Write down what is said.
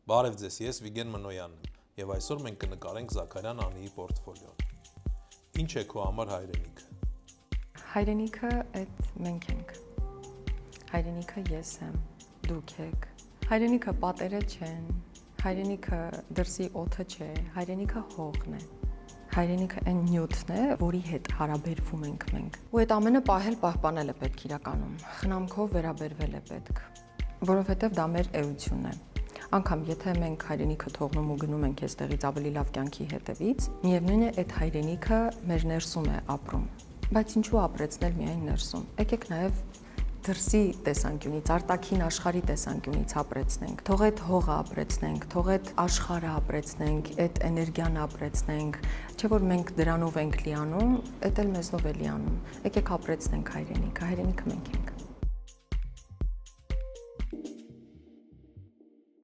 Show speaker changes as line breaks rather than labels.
Բարև ձեզ, ես Վիգեն Մնոյանն եմ, եւ այսօր մենք կնկարենք Զաքարյան Անիի պորտֆոլիոն։ Ինչ է քո համար հայրենիքը։
Հայրենիքը այդ մենք ենք։ Հայրենիքը ես եմ, դուք եք։ Հայրենիքը պատերը չեն, հայրենիքը դրսի օդը չէ, հայրենիքը հողն է։ Հայրենիքը այն նյութն է, որի հետ հարաբերվում ենք մենք։ Ու այդ ամենը պահել պահպանել է պետք իրականում։ Խնամքով վերաբերվել է պետք, որովհետև դա մեր էությունն է։ Անկամ եթե մենք հայրենիքը թողնում ու գնում ենք այստեղից ավելի լավ կյանքի հետևից, միևնույն է այդ հայրենիքը մեր ներսում է ապրում։ Բայց ինչու ապրեցնել միայն ներսում։ Եկեք նաև դրսի տեսանկյունից, արտաքին աշխարհի տեսանկյունից ապրեցնենք։ Թող այդ հողը ապրեցնենք, թող այդ աշխարհը ապրեցնենք, այդ էներգիան ապրեցնենք, չէ՞ որ մենք դրանով ենք լիանում, դա էլ մեզնով է լիանում։ Եկեք ապրեցնենք հայրենիքը, հայրենիքը մենք ենք։